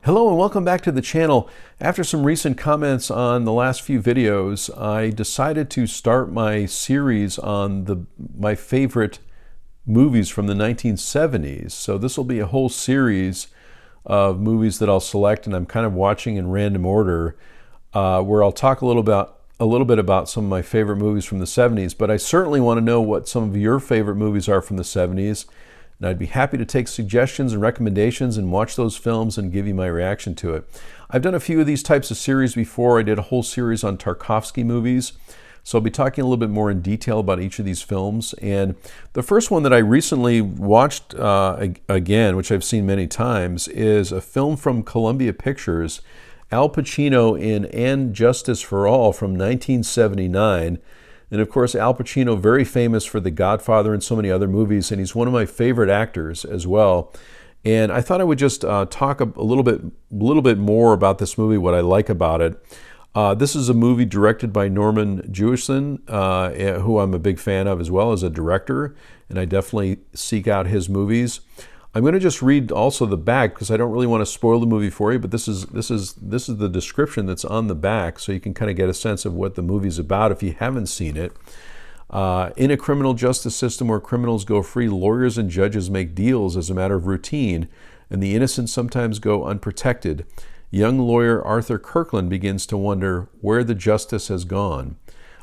Hello and welcome back to the channel. After some recent comments on the last few videos, I decided to start my series on my favorite movies from the 1970s. So this will be a whole series of movies that I'll select, and I'm kind of watching in random order, where I'll talk a little bit about some of my favorite movies from the 70s. But I certainly want to know what some of your favorite movies are from the 70s. And I'd be happy to take suggestions and recommendations and watch those films and give you my reaction to it. I've done a few of these types of series before. I did a whole series on Tarkovsky movies. So I'll be talking a little bit more in detail about each of these films. And the first one that I recently watched again, which I've seen many times, is a film from Columbia Pictures, Al Pacino in And Justice for All from 1979. And of course, Al Pacino, very famous for The Godfather and so many other movies, and he's one of my favorite actors as well. And I thought I would just talk a little bit more about this movie, what I like about it. This is a movie directed by Norman Jewison, who I'm a big fan of as well as a director, and I definitely seek out his movies. I'm going to just read also the back because I don't really want to spoil the movie for you, but this is the description that's on the back, so you can kind of get a sense of what the movie's about if you haven't seen it. In a criminal justice system where criminals go free, lawyers and judges make deals as a matter of routine, and the innocent sometimes go unprotected. Young lawyer Arthur Kirkland begins to wonder where the justice has gone.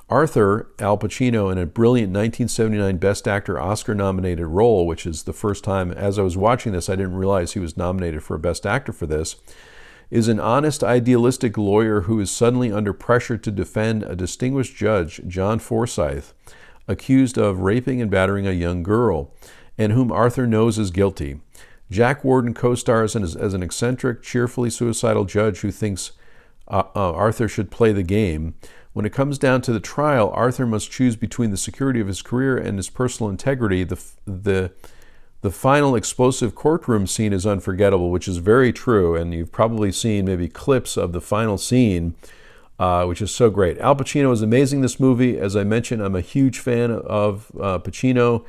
Arthur, Al Pacino, in a brilliant 1979 Best Actor Oscar-nominated role, which is the first time, as I was watching this, I didn't realize he was nominated for a Best Actor for this, is an honest, idealistic lawyer who is suddenly under pressure to defend a distinguished judge, John Forsythe, accused of raping and battering a young girl, and whom Arthur knows is guilty. Jack Warden co-stars as an eccentric, cheerfully suicidal judge who thinks Arthur should play the game. When it comes down to the trial, Arthur must choose between the security of his career and his personal integrity. The final explosive courtroom scene is unforgettable, which is very true, and you've probably seen maybe clips of the final scene, which is so great. Al Pacino is amazing in this movie. As I mentioned, I'm a huge fan of Pacino.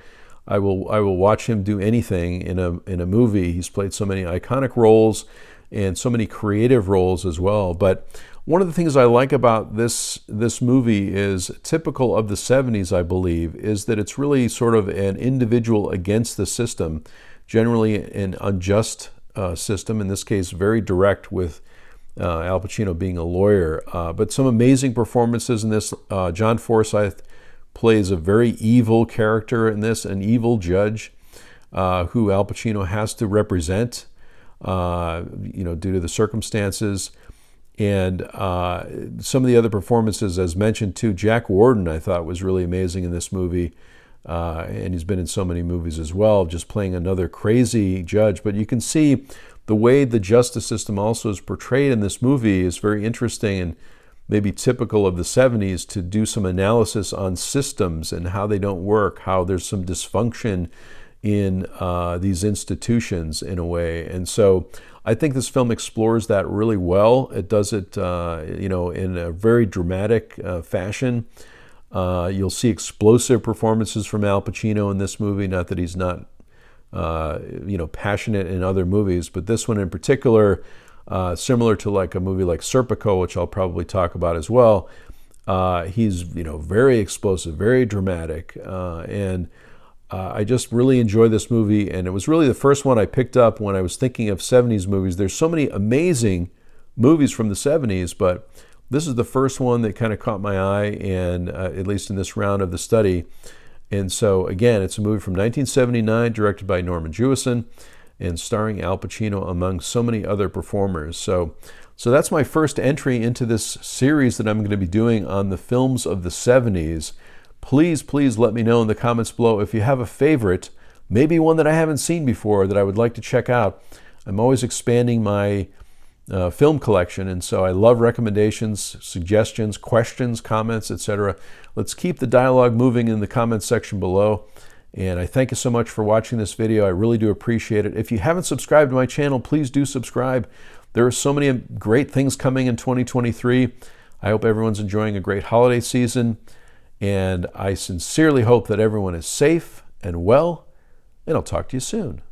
I will watch him do anything in a movie. He's played so many iconic roles and so many creative roles as well. But one of the things I like about this movie is typical of the 70s, I believe, is that it's really sort of an individual against the system, generally an unjust system, in this case very direct with Al Pacino being a lawyer. But some amazing performances in this. John Forsythe plays a very evil character in this, an evil judge who Al Pacino has to represent, due to the circumstances. And some of the other performances, as mentioned too, Jack Warden I thought was really amazing in this movie. And he's been in so many movies as well, just playing another crazy judge. But you can see the way the justice system also is portrayed in this movie is very interesting and maybe typical of the 70s, to do some analysis on systems and how they don't work, how there's some dysfunction in these institutions in a way. And so I think this film explores that really well. It does it, in a very dramatic fashion. You'll see explosive performances from Al Pacino in this movie. Not that he's not, passionate in other movies, but this one in particular, similar to like a movie like Serpico, which I'll probably talk about as well. He's, very explosive, very dramatic, and I just really enjoy this movie, and it was really the first one I picked up when I was thinking of 70s movies. There's so many amazing movies from the 70s, but this is the first one that kind of caught my eye, and at least in this round of the study. And so, again, it's a movie from 1979, directed by Norman Jewison, and starring Al Pacino among so many other performers. So that's my first entry into this series that I'm going to be doing on the films of the 70s. Please let me know in the comments below if you have a favorite, maybe one that I haven't seen before that I would like to check out. I'm always expanding my film collection, and so I love recommendations, suggestions, questions, comments, etc. Let's keep the dialogue moving in the comments section below. And I thank you so much for watching this video. I really do appreciate it. If you haven't subscribed to my channel, please do subscribe. There are so many great things coming in 2023. I hope everyone's enjoying a great holiday season. And I sincerely hope that everyone is safe and well. And I'll talk to you soon.